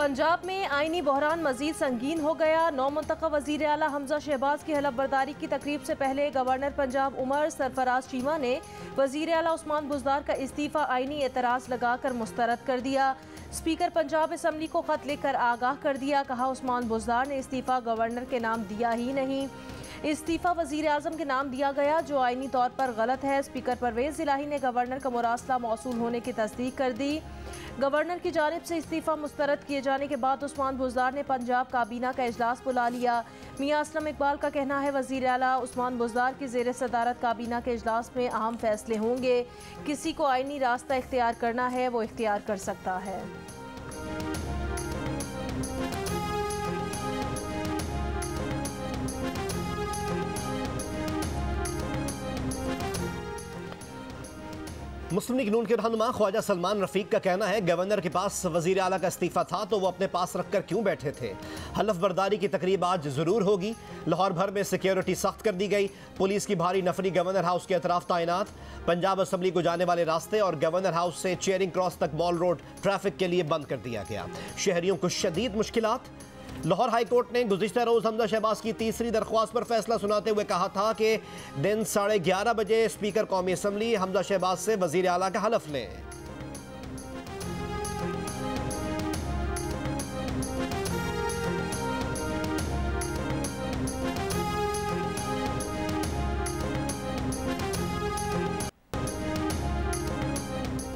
पंजाब में आईनी बहरान मजीद संगीन हो गया। नौ मुंतखब वजीर आला हमजा शहबाज की हलफ बर्दारी की तकरीब से पहले गवर्नर पंजाब उमर सरफराज चीमा ने वजीर आला उस्मान बुज़दार का इस्तीफ़ा आईनी एतराज़ लगाकर मुस्तरद कर दिया। स्पीकर पंजाब असम्बली को खत लिखकर आगाह कर दिया। कहा, उस्मान बुज़दार ने इस्तीफ़ा गवर्नर के नाम दिया ही नहीं, इस्तीफ़ा वज़ीर आज़म के नाम दिया गया, जो आईनी तौर पर गलत है। स्पीकर परवेज़ इलाही ने गवर्नर का मुरासला मौसूल होने की तस्दीक कर दी। गवर्नर की जानिब से इस्तीफ़ा मुस्तरद किए जाने के बाद उस्मान बुज़दार ने पंजाब काबीना का इजलास बुला लिया। मियाँ असलम इकबाल का कहना है, वज़ीर आला उस्मान बुज़दार की ज़ेर सदारत काबीना के इजलास में अहम फैसले होंगे। किसी को आईनी रास्ता इख्तियार करना है वो इख्तियार कर सकता है। मुस्लिम लीग नून के रहनुमा ख्वाजा सलमान रफीक का कहना है, गवर्नर के पास वजीर आला का इस्तीफा था तो वो अपने पास रखकर क्यों बैठे थे। हलफ बर्दारी की तकरीब आज जरूर होगी। लाहौर भर में सिक्योरिटी सख्त कर दी गई। पुलिस की भारी नफरी गवर्नर हाउस के अतराफ तैनात। पंजाब असम्बली को जाने वाले रास्ते और गवर्नर हाउस से चेयरिंग क्रॉस तक मॉल रोड ट्रैफिक के लिए बंद कर दिया गया। शहरियों को शदीद मुश्किलात। लाहौर हाई कोर्ट ने गुज़िश्ता रोज़ हमजा शहबाज की तीसरी दरख्वास्त पर फैसला सुनाते हुए कहा था कि दिन 11:30 बजे स्पीकर कौमी असम्बली हमजा शहबाज से वज़ीर आला का हलफ लें।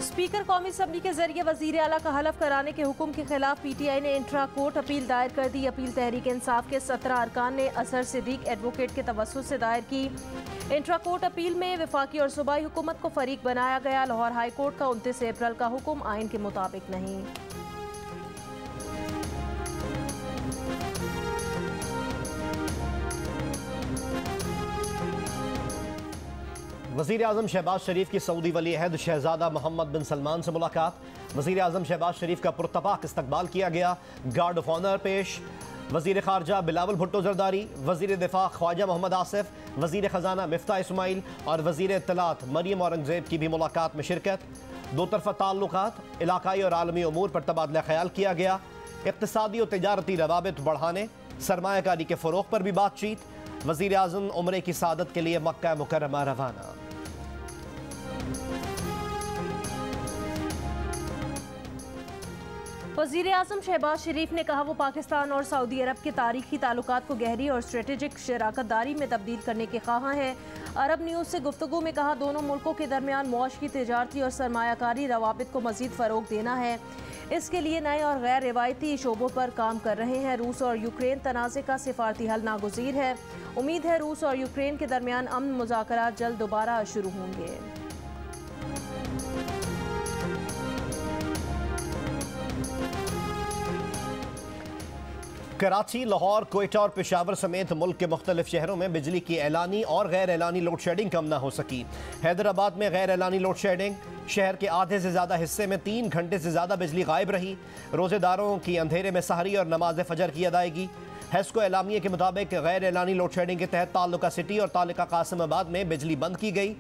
स्पीकर कौमी असम्बली के जरिए वजीर आला का हलफ कराने के हुक्म के खिलाफ पीटीआई ने इंट्रा कोर्ट अपील दायर कर दी। अपील तहरीक इंसाफ के 17 अरकान ने असर सिद्दीक एडवोकेट के तवस्सुत से दायर की। इंट्रा कोर्ट अपील में वफाकी और सूबाई हुकूमत को फरीक बनाया गया। लाहौर हाई कोर्ट का 29 अप्रैल का हुक्म आइन के मुताबिक नहीं। वज़ीर आज़म शहबाज शरीफ की सऊदी वली अहद शहजादा मोहम्मद बिन सलमान से मुलाकात। वज़ीर आज़म शहबाज शरीफ का पुरतपाक इस्तकबाल किया गया। गार्ड ऑफ ऑनर पेश। वज़ीर ख़ारजा बिलावल भुट्टो ज़रदारी, वज़ीर दिफा ख्वाजा मोहम्मद आसिफ, वज़ीर ख़जाना मिफ्ता इस्माइल और वज़ीर इत्तलात मरियम औरंगज़ेब की भी मुलाकात में शिरकत। दो तरफ़ा ताल्लुकात, इलाकाई और आलमी उमूर पर तबादला ख्याल किया गया। इक़्तिसादी और तिजारती रवाबित बढ़ाने, सरमायाकारी के फ़रोग़ पर भी बातचीत। वज़ीर आज़म उम्रे की सादत के लिए मक्का मुकर्रमा रवाना। वज़ीर आज़म शहबाज शरीफ ने कहा, वो पाकिस्तान और सऊदी अरब के तारीखी ताल्लुकात को गहरी और स्ट्रेटेजिक शराकतदारी में तब्दील करने के ख्वाहां हैं। अरब न्यूज़ से गुफ्तगू में कहा, दोनों मुल्कों के दरमियान मुआशी, तिजारती और सरमायाकारी रवाबित को मज़ीद फ़रोग़ देना है। इसके लिए नए और गैर रिवायती शोबों पर काम कर रहे हैं। रूस और यूक्रेन तनाज़े का सिफारती हल नागुज़ीर है। उम्मीद है रूस और यूक्रेन के दरमियान अमन मुज़ाकरात जल्द दोबारा शुरू होंगे। कराची, लाहौर, कोयटा और पेशावर समेत मुल्क के मुख्तलिफ शहरों में बिजली की एलानी और गैर एलानी लोड शेडिंग कम न हो सकी। हैदराबाद में गैर एलानी लोड शेडिंग, शहर के आधे से ज़्यादा हिस्से में 3 घंटे से ज़्यादा बिजली गायब रही। रोज़ेदारों की अंधेरे में सहरी और नमाज फजर की अदायगी। हेस्को एलामिया के मुताबिक गैर एलानी लोड शेडिंग के तहत ताल्लुका सिटी और ताल्लुका कासिमाबाद में बिजली बंद की गई।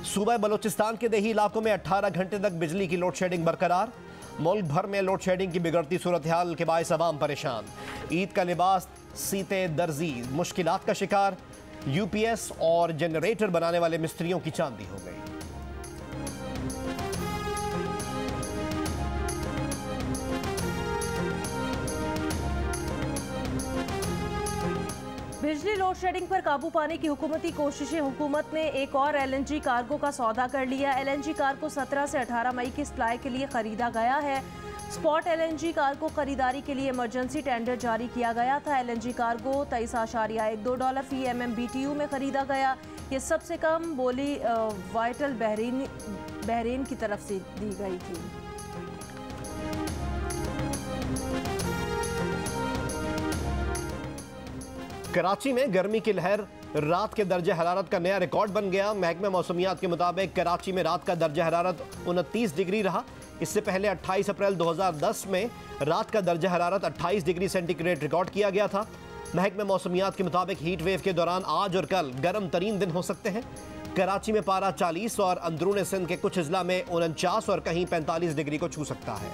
सूबा बलोचिस्तान के देही इलाकों में 18 घंटे तक बिजली की लोड शेडिंग बरकरार। मुल्क भर में लोड शेडिंग की बिगड़ती सूरत हाल के बायस अवाम परेशान। ईद का लिबास सीते दर्जी मुश्किलात का शिकार। यूपीएस और जनरेटर बनाने वाले मिस्त्रियों की चांदी हो गई। बिजली लोड शेडिंग पर काबू पाने की हुकूमती कोशिशें। हुकूमत ने एक और LNG कार्गो का सौदा कर लिया। LNG कार्गो 17 से 18 मई की सप्लाई के लिए खरीदा गया है। स्पॉट LNG कार्गो खरीदारी के लिए इमरजेंसी टेंडर जारी किया गया था। LNG कार्गो $23.12 फी MMBTU में खरीदा गया। ये सबसे कम बोली वाइटल बहरीन की तरफ से दी गई थी। कराची में गर्मी की लहर, रात के दर्जे हरारत का नया रिकॉर्ड बन गया। महकमा मौसमियात के मुताबिक कराची में रात का दर्जा हरारत 29 डिग्री रहा। इससे पहले 28 अप्रैल 2010 में रात का दर्जा हरारत 28 डिग्री सेंटीग्रेड रिकॉर्ड किया गया था। महकमा मौसमियात के मुताबिक हीट वेव के दौरान आज और कल गर्म तरीन दिन हो सकते हैं। कराची में पारा 40 और अंदरून सिंध के कुछ अजला में 49 और कहीं 45 डिग्री को छू सकता है।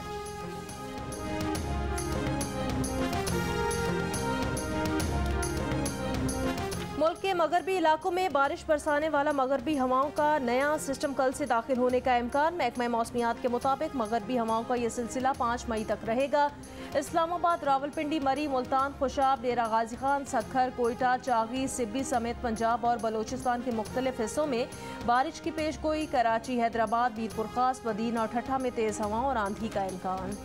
के मगरबी इलाकों में बारिश बरसाने वाला मगरबी हवाओं का नया सिस्टम कल से दाखिल होने का इम्कान। महकमा मौसमियात के मुताबिक मगरबी हवाओं का यह सिलसिला 5 मई तक रहेगा। इस्लामाबाद, रावलपिंडी, मरी, मुल्तान, खुशाब, डेरा गाजी खान, सक्खर, कोयटा, चागी, सिब्बी समेत पंजाब और बलोचिस्तान के मुख्तलिफ हिस्सों में बारिश की पेशगोई। कराची, हैदराबाद, मीरपुर खास, बदीन और ठट्ठा में तेज़ हवाओं और आंधी का इम्कान।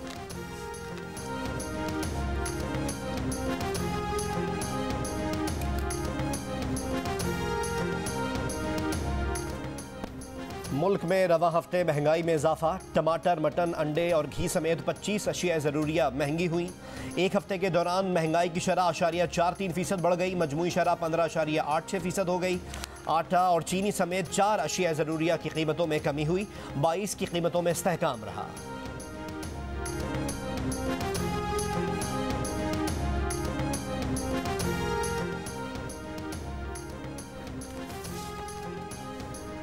मुल्क में रवा हफ्ते महंगाई में इजाफा। टमाटर, मटन, अंडे और घी समेत 25 अशिया ज़रूरिया महंगी हुई। एक हफ्ते के दौरान महंगाई की शरह 4.43% बढ़ गई। मजमूई शरह 15.86% हो गई। आटा और चीनी समेत 4 अशिया ज़रूरिया की कीमतों में कमी हुई। 22 की कीमतों में इस्तेहकाम रहा।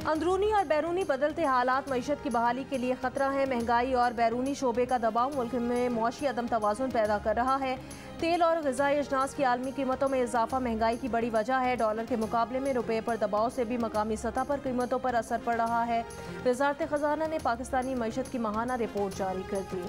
अंदरूनी और बैरूनी बदलते हालात मईशत की बहाली के लिए खतरा है। महंगाई और बैरूनी शोबे का दबाव मुल्क में मौशी अदम तवाज़ुन पैदा कर रहा है। तेल और ग़िज़ाई अजनास की आलमी कीमतों में इजाफा महंगाई की बड़ी वजह है। डॉलर के मुकाबले में रुपये पर दबाव से भी मकामी सतह पर कीमतों पर असर पड़ रहा है। वज़ारत ख़ज़ाना ने पाकिस्तानी मईशत की माहाना रिपोर्ट जारी कर दी।